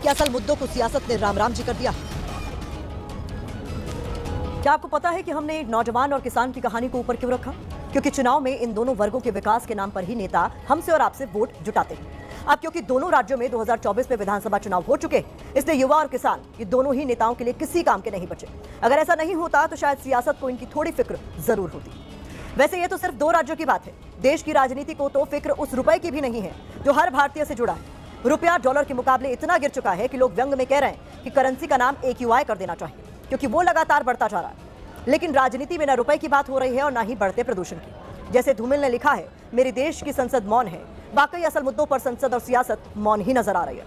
कि असल मुद्दों को सियासत ने राम राम जी कर दिया। क्या आपको पता है कि हमने एक नौजवान और किसान की कहानी को ऊपर क्यों रखा? क्योंकि चुनाव में इन दोनों वर्गों के विकास के नाम पर ही नेता हमसे और आपसे वोट जुटाते हैं। अब क्योंकि दोनों राज्यों में 2024 में विधानसभा चुनाव हो चुके, इसलिए युवा और किसान ये दोनों ही नेताओं के लिए किसी काम के नहीं बचे। अगर ऐसा नहीं होता तो शायद सियासत को इनकी थोड़ी फिक्र जरूर होती। वैसे ये तो सिर्फ 2 राज्यों की बात है। देश की राजनीति को तो फिक्र उस रुपए की भी नहीं है जो हर भारतीय से जुड़ा है। रुपया डॉलर के मुकाबले इतना गिर चुका है कि लोग व्यंग में कह रहे हैं कि करेंसी का नाम AQI कर देना चाहिए, क्योंकि वो लगातार बढ़ता जा रहा है। लेकिन राजनीति में न रुपए की बात हो रही है और न ही बढ़ते प्रदूषण की। जैसे धूमिल ने लिखा है, मेरे देश की संसद मौन है। वाकई असल मुद्दों पर संसद और सियासत मौन ही नजर आ रही है।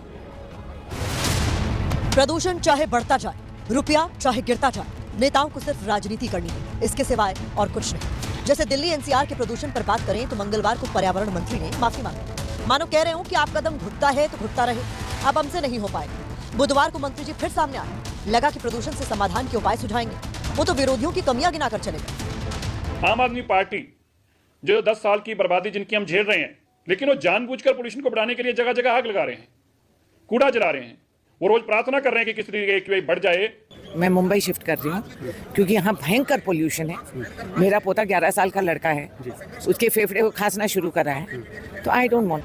प्रदूषण चाहे बढ़ता जाए, रुपया चाहे गिरता जाए, नेताओं को सिर्फ राजनीति करनी है, इसके सिवाय और कुछ नहीं। जैसे दिल्ली NCR के प्रदूषण पर बात करें तो मंगलवार को पर्यावरण मंत्री ने माफी मांगी। मानो कह रहे हो कि आप कदम घुटता है तो घुटता रहे, अब हमसे नहीं हो पाएगा। बुधवार को मंत्री जी फिर सामने आए, लगा कि प्रदूषण से समाधान के उपाय सुझाएंगे। वो तो विरोधियों की कमियां गिनाकर चले गए। आम आदमी पार्टी जो 10 साल की बर्बादी जिनकी हम झेल रहे हैं, लेकिन वो जानबूझकर पोल्यूशन को बढ़ाने के लिए जगह जगह आग लगा रहे हैं, कूड़ा जला रहे हैं। वो रोज प्रार्थना कर रहे हैं कि किस तरीके की बढ़ जाए। मैं मुंबई शिफ्ट कर रही हूँ क्योंकि यहाँ भयंकर पोल्यूशन है। मेरा पोता 11 साल का लड़का है, उसके फेफड़े को खांसना शुरू करा है, तो आई डोंट वांट।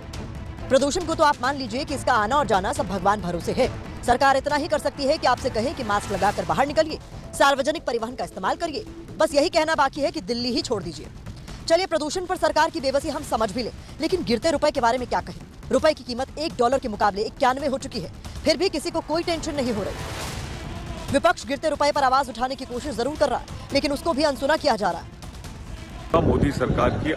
प्रदूषण को तो आप मान लीजिए कि इसका आना और जाना सब भगवान भरोसे है। सरकार इतना ही कर सकती है कि आपसे कहे कि मास्क लगाकर बाहर निकलिए, सार्वजनिक परिवहन का इस्तेमाल करिए। बस यही कहना बाकी है कि दिल्ली ही छोड़ दीजिए। चलिए, प्रदूषण पर सरकार की बेबसी हम समझ भी ले, लेकिन गिरते रुपए के बारे में क्या कहें? रुपए की कीमत $1 के मुकाबले 91 हो चुकी है, फिर भी किसी को कोई टेंशन नहीं हो रही। विपक्ष गिरते रुपए पर आवाज उठाने की कोशिश जरूर कर रहा है, लेकिन उसको भी अनसुना किया जा रहा है। मोदी सरकार की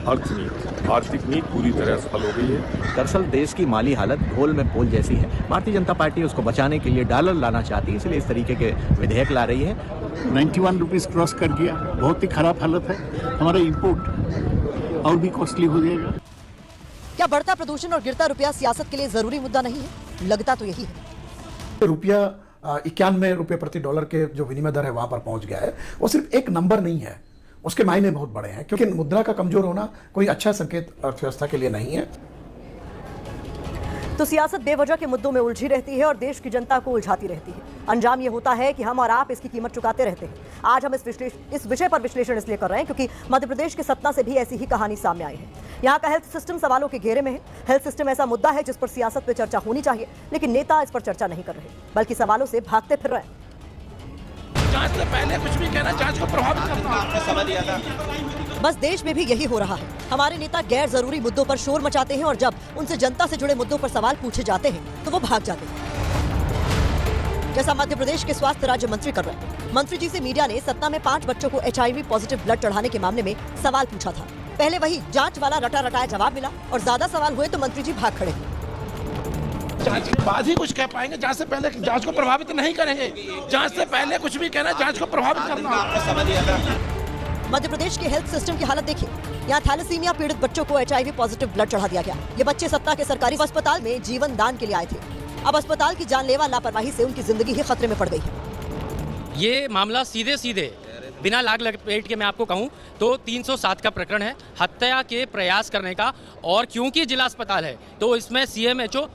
आर्थिक नीति पूरी तरह सफल हो गई है। दरअसल देश की माली हालत घोल में पोल जैसी है। भारतीय जनता पार्टी उसको बचाने के लिए डॉलर लाना चाहती है, इसलिए इस तरीके के विधेयक ला रही है। 91 रुपीज क्रॉस कर गया, बहुत ही खराब हालत है। हमारा इंपोर्ट और भी कॉस्टली हो जाएगा। क्या बढ़ता प्रदूषण और गिरता रुपया सियासत के लिए जरूरी मुद्दा नहीं है? लगता तो यही है। रुपया 91 रुपये प्रति डॉलर के जो विनिमय दर है वहां पर पहुंच गया है। वो सिर्फ एक नंबर नहीं है, उसके मायने बहुत बड़े हैं, क्योंकि मुद्रा का कमजोर होना कोई अच्छा संकेत अर्थव्यवस्था के लिए नहीं है। तो सियासत बेवजह के मुद्दों में उलझी रहती है और देश की जनता को उलझाती रहती है। अंजाम ये होता है कि हम और आप इसकी कीमत चुकाते रहते हैं। आज हम इस विषय पर विश्लेषण इसलिए कर रहे हैं क्योंकि मध्य प्रदेश के सतना से भी ऐसी ही कहानी सामने आई है। यहाँ का हेल्थ सिस्टम सवालों के घेरे में है। हेल्थ सिस्टम ऐसा मुद्दा है जिस पर सियासत में चर्चा होनी चाहिए, लेकिन नेता इस पर चर्चा नहीं कर रहे, बल्कि सवालों से भागते फिर रहे हैं। जांच से पहले कुछ भी कहना, जांच को प्रभावित करना, आपने समय दिया था। बस देश में भी यही हो रहा है। हमारे नेता गैर जरूरी मुद्दों पर शोर मचाते हैं और जब उनसे जनता से जुड़े मुद्दों पर सवाल पूछे जाते हैं तो वो भाग जाते हैं, जैसा मध्य प्रदेश के स्वास्थ्य राज्य मंत्री कर रहे हैं। मंत्री जी से मीडिया ने सतना में 5 बच्चों को HIV पॉजिटिव ब्लड चढ़ाने के मामले में सवाल पूछा था। पहले वही जांच वाला रटा रटाया जवाब मिला और ज्यादा सवाल हुए तो मंत्री जी भाग खड़े। जांच के बाद ही कुछ कह पाएंगे, जांच से पहले जांच को प्रभावित नहीं करेंगे। जांच से पहले कुछ भी कहना, जांच को प्रभावित करना, आपने समझ लिया था। मध्य प्रदेश के हेल्थ सिस्टम की हालत देखिए। यहाँ थैलेसीमिया पीड़ित बच्चों को HIV पॉजिटिव ब्लड चढ़ा दिया गया। ये बच्चे सतना के सरकारी अस्पताल में जीवन दान के लिए आए थे। अब अस्पताल की जानलेवा लापरवाही से उनकी जिंदगी ही खतरे में पड़ गई है। ये मामला सीधे बिना लाग लपेट के मैं आपको कहूं तो 307 का प्रकरण है, हत्या के प्रयास करने का। और क्योंकि जिला अस्पताल है तो इसमें CMHO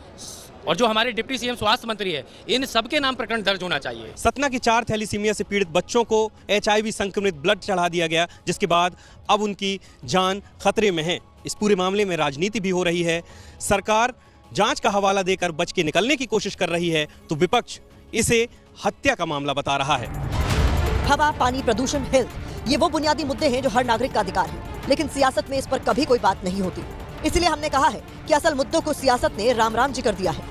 और जो हमारे डिप्टी CM स्वास्थ्य मंत्री है, इन सबके नाम प्रकरण दर्ज होना चाहिए। सतना के 4 थैलीसीमिया से पीड़ित बच्चों को HIV संक्रमित ब्लड चढ़ा दिया गया, जिसके बाद अब उनकी जान खतरे में है। इस पूरे मामले में राजनीति भी हो रही है। सरकार जांच का हवाला देकर बच के निकलने की कोशिश कर रही है तो विपक्ष इसे हत्या का मामला बता रहा है। हवा, पानी, प्रदूषण, हेल्थ, ये वो बुनियादी मुद्दे हैं जो हर नागरिक का अधिकार है, लेकिन सियासत में इस पर कभी कोई बात नहीं होती। इसलिए हमने कहा है कि असल मुद्दों को सियासत ने राम राम जी कर दिया है।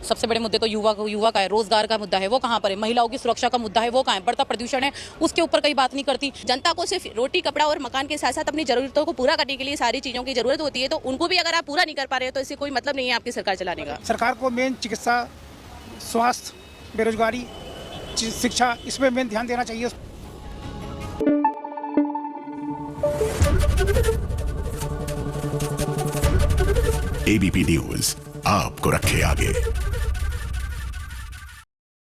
सबसे बड़े मुद्दे तो युवा का है, रोजगार का मुद्दा है, वो कहाँ पर है? महिलाओं की सुरक्षा का मुद्दा है, वो कहाँ है? बढ़ता प्रदूषण है, उसके ऊपर कई बात नहीं करती। जनता को सिर्फ रोटी, कपड़ा और मकान के साथ साथ अपनी जरूरतों को पूरा करने के लिए सारी चीजों की जरूरत होती है, तो उनको भी अगर आप पूरा नहीं कर पा रहे हो तो इससे कोई मतलब नहीं है आपकी सरकार चलाने का। सरकार को मेन चिकित्सा, स्वास्थ्य, बेरोजगारी, शिक्षा, इसमें मेन ध्यान देना चाहिए। ABP न्यूज आपको रखे आगे।